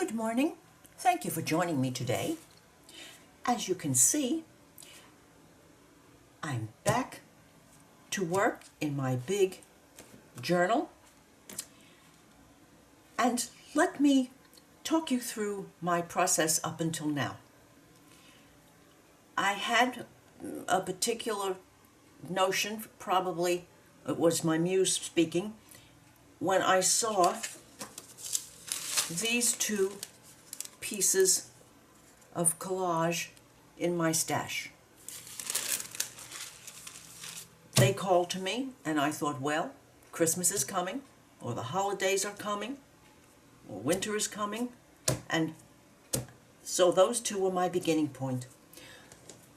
Good morning. Thank you for joining me today. As you can see, I'm back to work in my big journal. And let me talk you through my process up until now. I had a particular notion, probably it was my muse speaking, when I saw these two pieces of collage in my stash. They called to me and I thought, well, Christmas is coming, or the holidays are coming, or winter is coming, and so those two were my beginning point.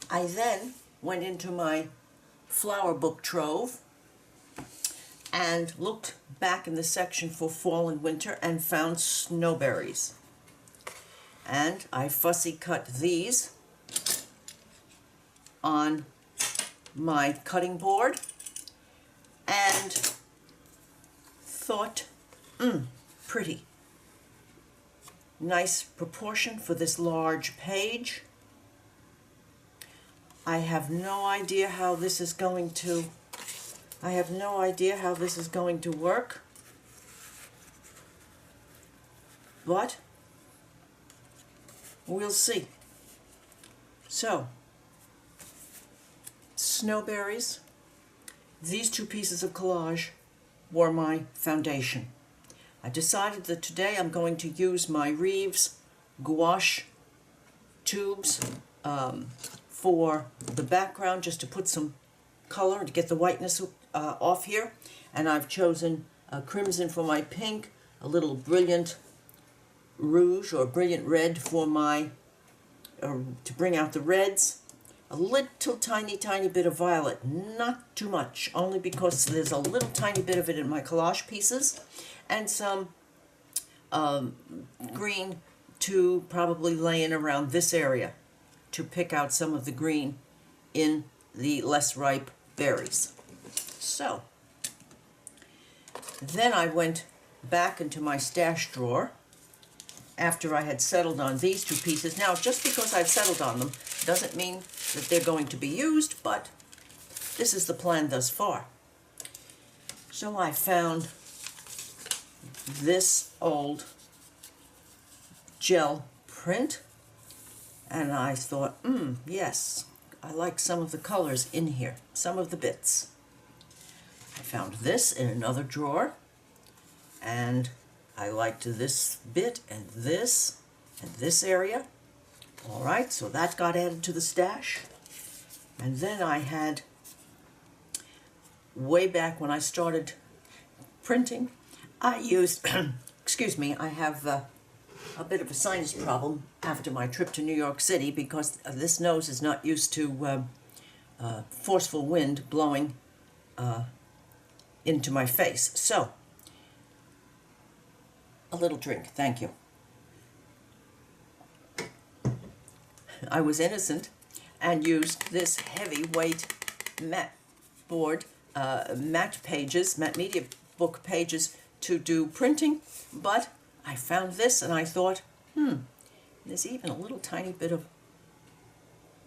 I then went into my flower book trove and looked back in the section for fall and winter and found Snowberries. And I fussy cut these on my cutting board and thought, pretty. Nice proportion for this large page. I have no idea how this is going to work, but we'll see. So, Snowberries, these two pieces of collage were my foundation. I decided that today I'm going to use my Reeves Gouache Tubes for the background, just to put some color, to get the whiteness off here. And I've chosen crimson for my pink, a little brilliant rouge or brilliant red for my, to bring out the reds, a little tiny bit of violet, not too much, only because there's a little tiny bit of it in my collage pieces, and some green to probably lay in around this area to pick out some of the green in the less ripe berries. So then I went back into my stash drawer after I had settled on these two pieces. Now, just because I've settled on them doesn't mean that they're going to be used, but this is the plan thus far. So I found this old gel print, and I thought, yes, I like some of the colors in here, some of the bits. I found this in another drawer, and I liked this bit and this area. All right, so that got added to the stash. And then I had, way back when I started printing, I used, excuse me, I have a bit of a sinus problem after my trip to New York City because this nose is not used to forceful wind blowing into my face. So, a little drink, thank you. I was innocent and used this heavyweight matte board, matte media book pages to do printing, but I found this and I thought, there's even a little tiny bit of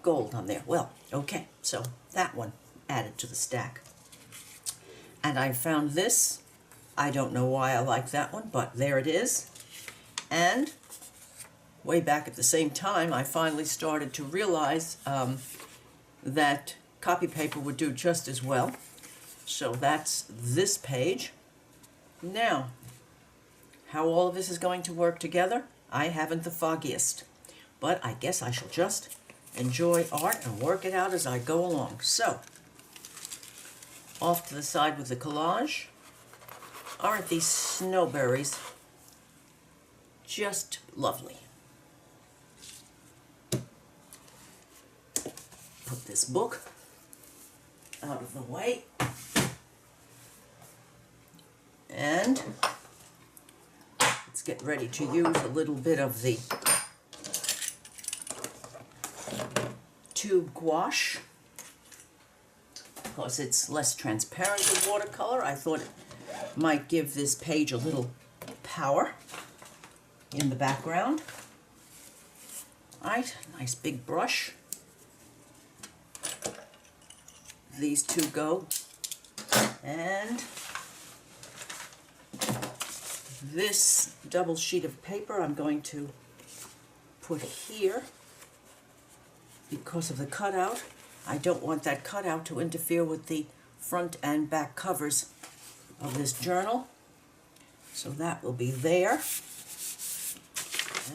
gold on there. Well, okay, so that one added to the stack. And I found this. I don't know why I like that one, but there it is. And way back at the same time, I finally started to realize that copy paper would do just as well. So that's this page. Now, how all of this is going to work together, I haven't the foggiest. But I guess I shall just enjoy art and work it out as I go along. So, off to the side with the collage. Aren't these Snowberries just lovely? Put this book out of the way. And let's get ready to use a little bit of the tube gouache. Because it's less transparent than watercolor, I thought it might give this page a little power. in the background. All right, nice big brush. These two go, and this double sheet of paper I'm going to put here because of the cutout. I don't want that cutout to interfere with the front and back covers of this journal. So that will be there.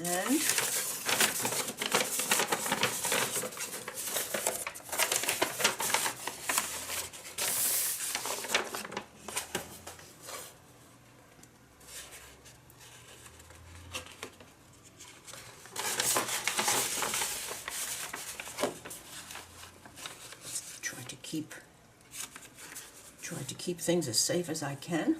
And try to keep things as safe as I can.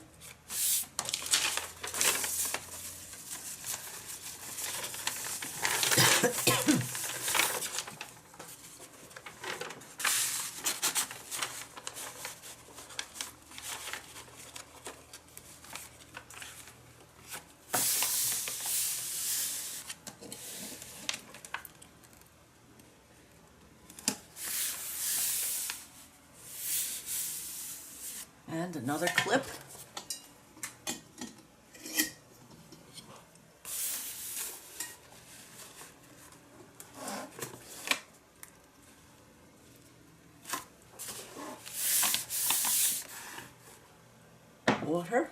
And another clip. Water.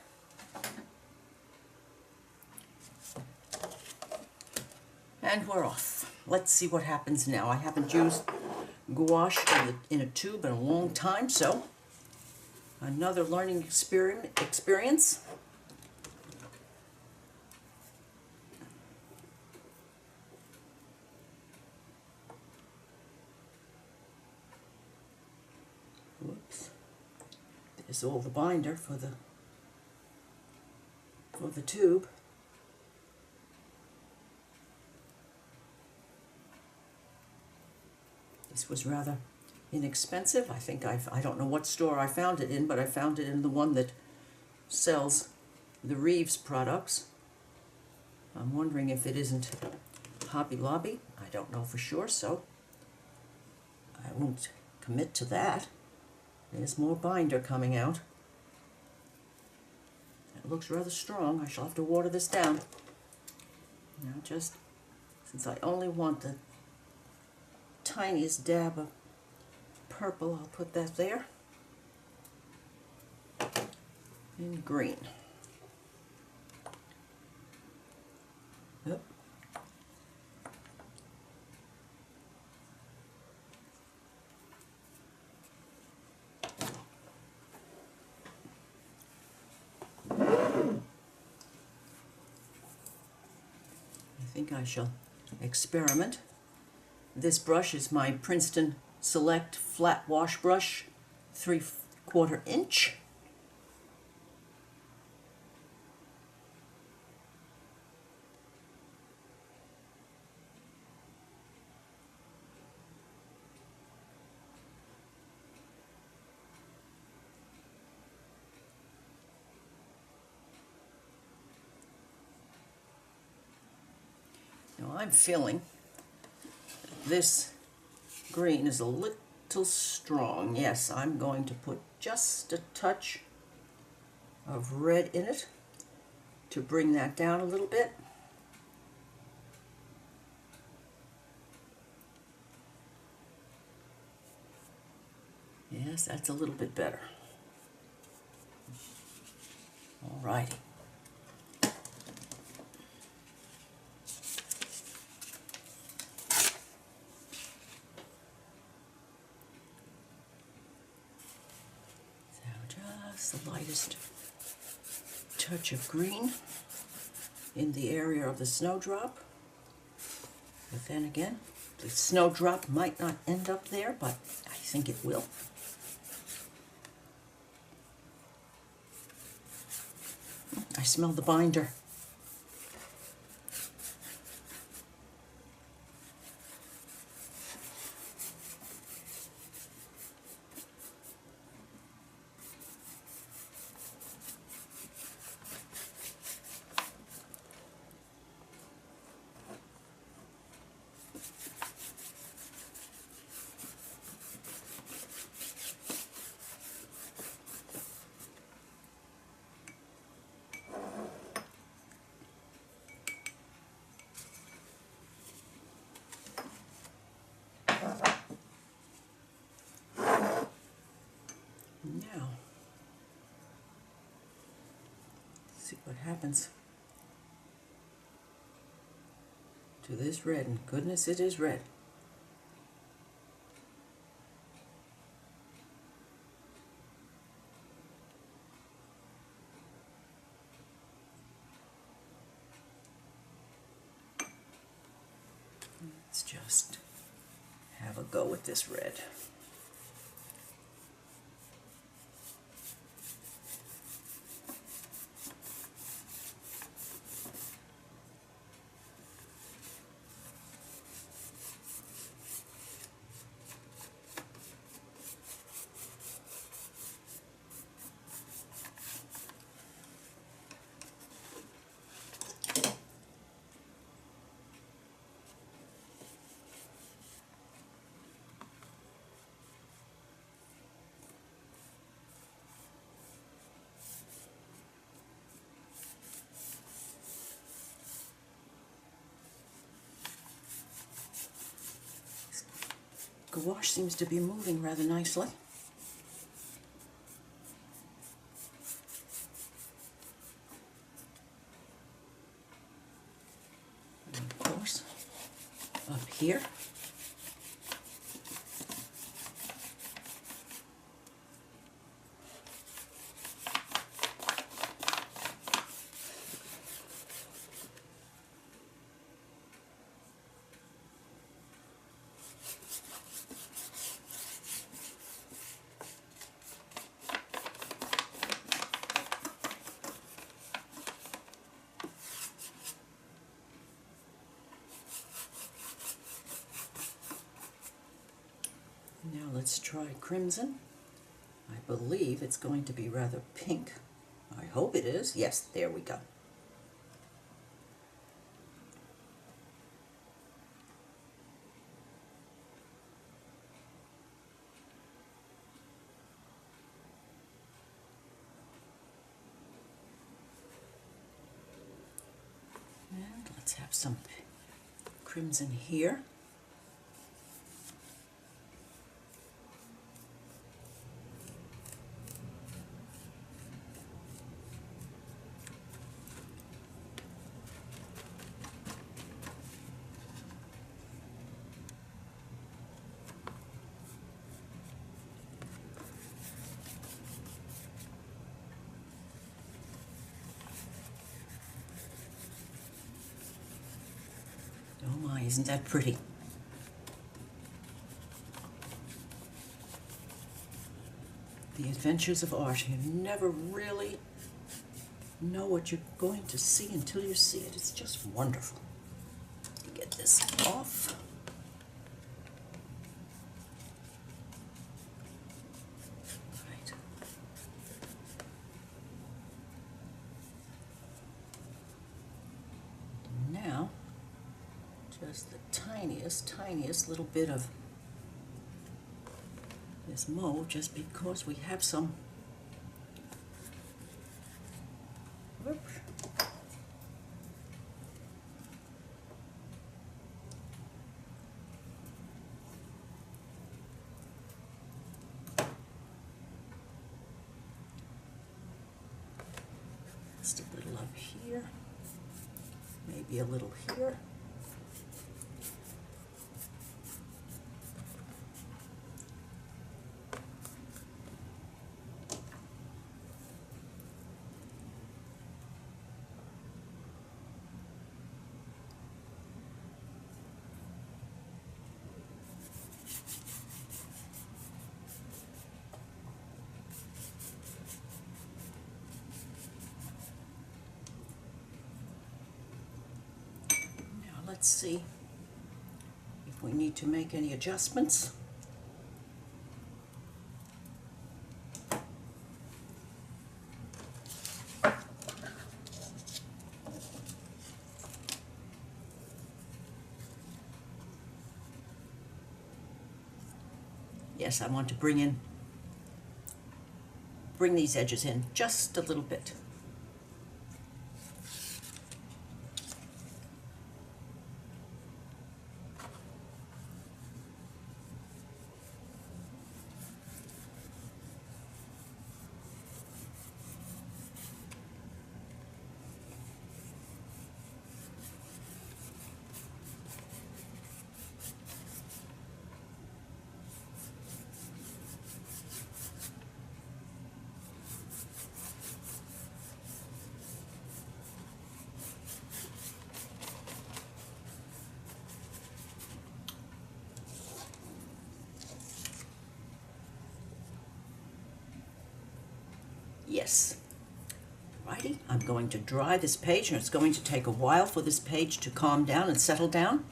And we're off. Let's see what happens now. I haven't used gouache in a tube in a long time, so another learning experience. Whoops. There's all the binder for the tube. This was rather inexpensive. I think I don't know what store I found it in, but I found it in the one that sells the Reeves products. I'm wondering if it isn't Hobby Lobby. I don't know for sure, so I won't commit to that. There's more binder coming out. It looks rather strong. I shall have to water this down. Now, just since I only want the tiniest dab of purple, I'll put that there. And green. Yep. I think I shall experiment. This brush is my Princeton Select Flat Wash Brush, 3/4 inch. Now I'm feeling this green is a little strong. Yes, I'm going to put just a touch of red in it to bring that down a little bit. Yes, that's a little bit better. All righty. The lightest touch of green in the area of the snowdrop. But then again, the snowdrop might not end up there, but I think it will. I smell the binder. happens to this red, and goodness, it is red. Let's just have a go with this red. Gouache seems to be moving rather nicely. And of course, up here, now let's try crimson. I believe it's going to be rather pink. I hope it is. Yes, there we go. And let's have some crimson here. Oh my, isn't that pretty? The adventures of art. You never really know what you're going to see until you see it. It's just wonderful. Get this off. Right. Now, just the tiniest little bit of this mauve, just because we have some. Whoop. Just a little up here, maybe a little here. Let's see if we need to make any adjustments. Yes, I want to bring these edges in just a little bit. this. Righty, I'm going to dry this page, and it's going to take a while for this page to calm down and settle down,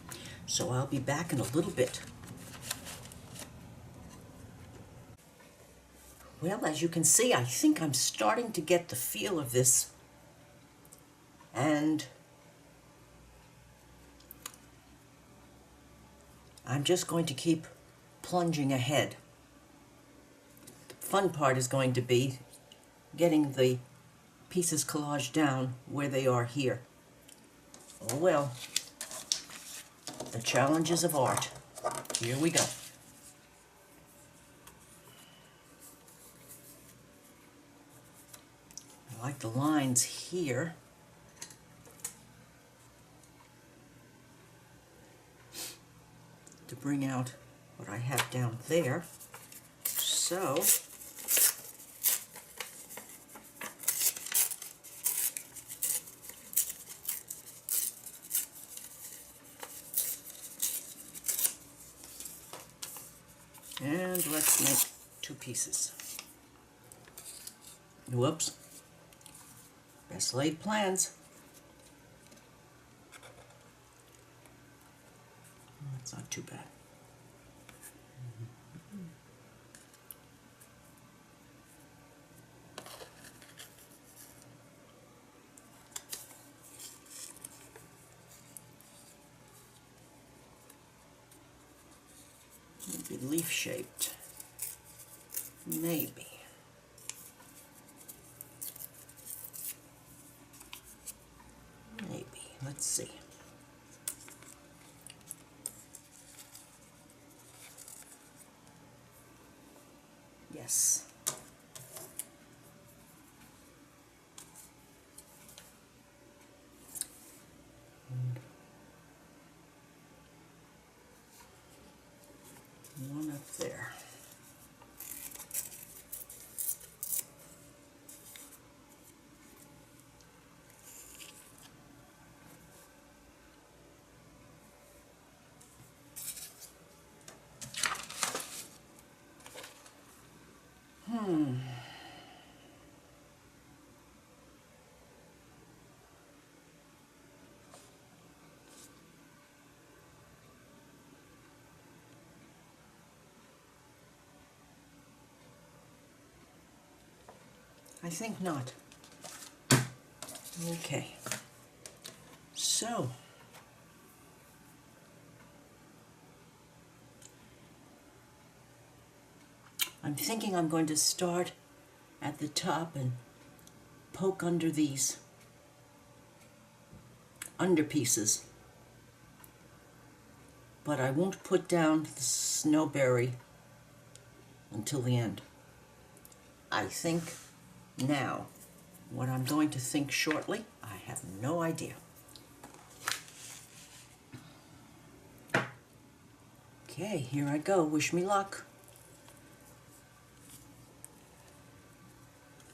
so I'll be back in a little bit. Well, as you can see, I think I'm starting to get the feel of this, and I'm just going to keep plunging ahead. The fun part is going to be getting the pieces collaged down where they are here. Oh well, the challenges of art. Here we go. I like the lines here. To bring out what I have down there. So, and let's make 2 pieces. Whoops. Best laid plans. That's not too bad. Maybe leaf shaped. Maybe. Maybe. Let's see. Yes. One up there. I think not. Okay. So, I'm thinking I'm going to start at the top and poke under these under pieces, but I won't put down the snowberry until the end. I think now what I'm going to think shortly, I have no idea. Okay, here I go. Wish me luck.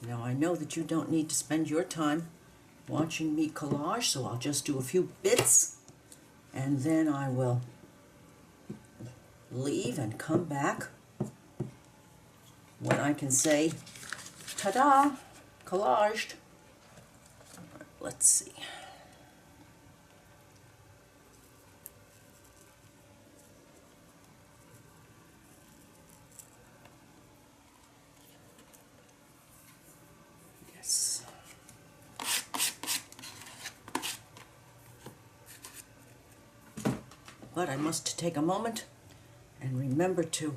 Now I know that you don't need to spend your time watching me collage, so I'll just do a few bits and then I will leave and come back when I can say, ta-da, collaged. All right, let's see. Yes. But I must take a moment and remember to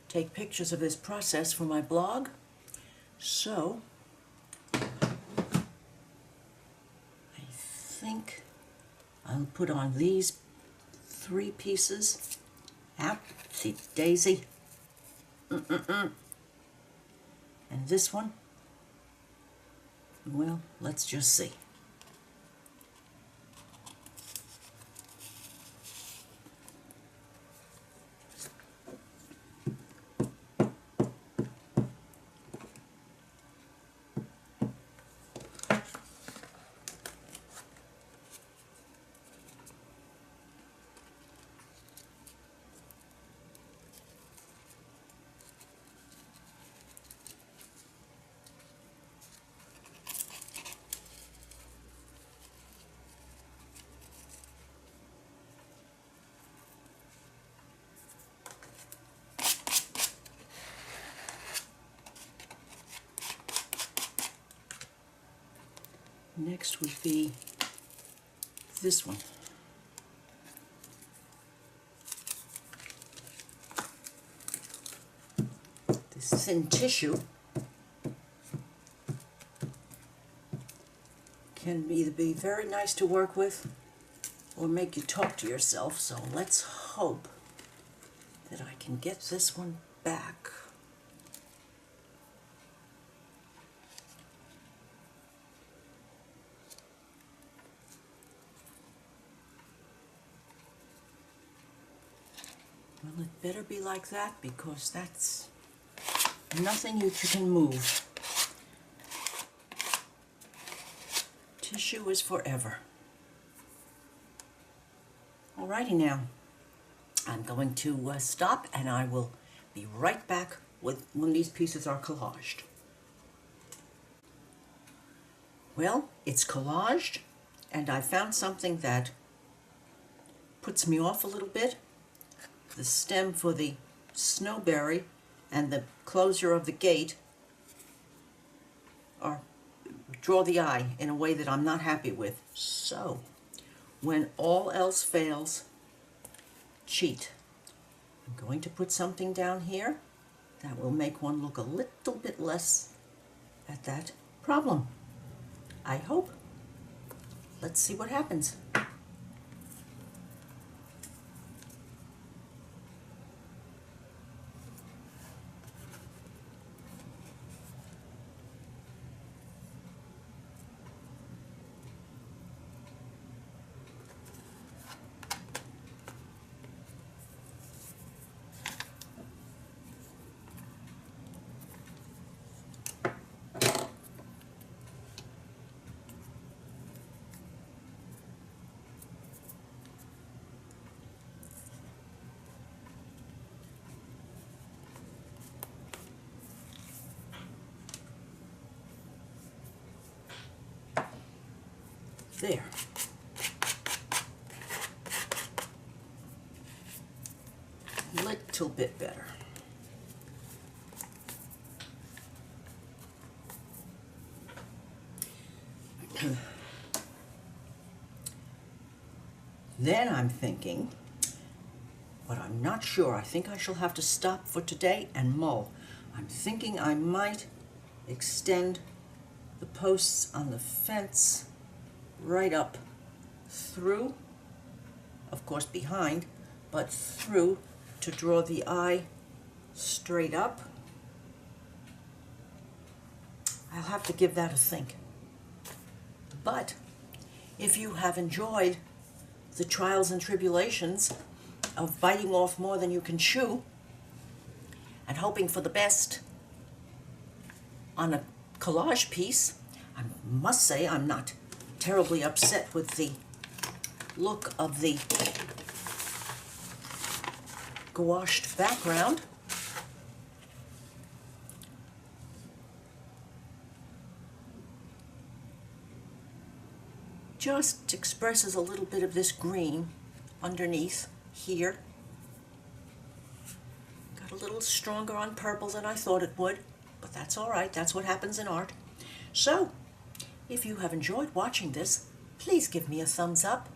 take pictures of this process for my blog. So, I think I'll put on these 3 pieces. See, daisy. And this one, well, let's just see. Next would be this one. This thin tissue can either be very nice to work with or make you talk to yourself, so let's hope that I can get this one back. Well, it better be like that, because that's nothing you can move. Tissue is forever. Alrighty now, I'm going to stop, and I will be right back with when these pieces are collaged. Well, it's collaged, and I found something that puts me off a little bit. The stem for the snowberry and the closure of the gate draw the eye in a way that I'm not happy with. So, when all else fails, cheat. I'm going to put something down here that will make one look a little bit less at that problem. I hope. Let's see what happens. There. Little bit better. Then I'm thinking, but I'm not sure. I think I shall have to stop for today and mull. I'm thinking I might extend the posts on the fence right up through, of course behind, but through to draw the eye straight up. I'll have to give that a think. But if you have enjoyed the trials and tribulations of biting off more than you can chew and hoping for the best on a collage piece, I must say I'm not terribly upset with the look of the gouached background. Just expresses a little bit of this green underneath here. Got a little stronger on purple than I thought it would, but that's all right. That's what happens in art. So, if you have enjoyed watching this, please give me a thumbs up.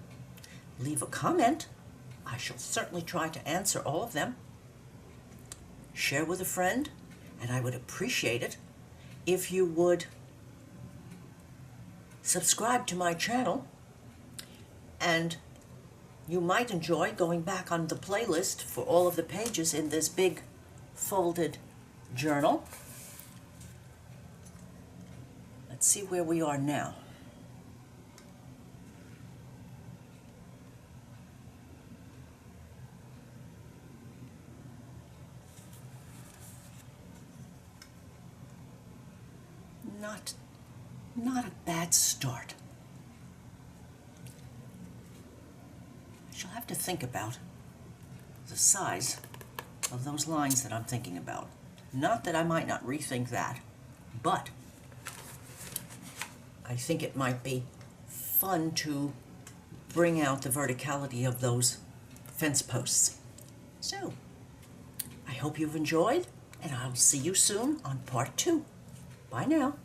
Leave a comment. I shall certainly try to answer all of them. Share with a friend, and I would appreciate it if you would subscribe to my channel, and you might enjoy going back on the playlist for all of the pages in this big folded journal. Let's see where we are now. Not a bad start. I shall have to think about the size of those lines that I'm thinking about. Not that I might not rethink that, but I think it might be fun to bring out the verticality of those fence posts. So, I hope you've enjoyed, and I'll see you soon on part 2. Bye now.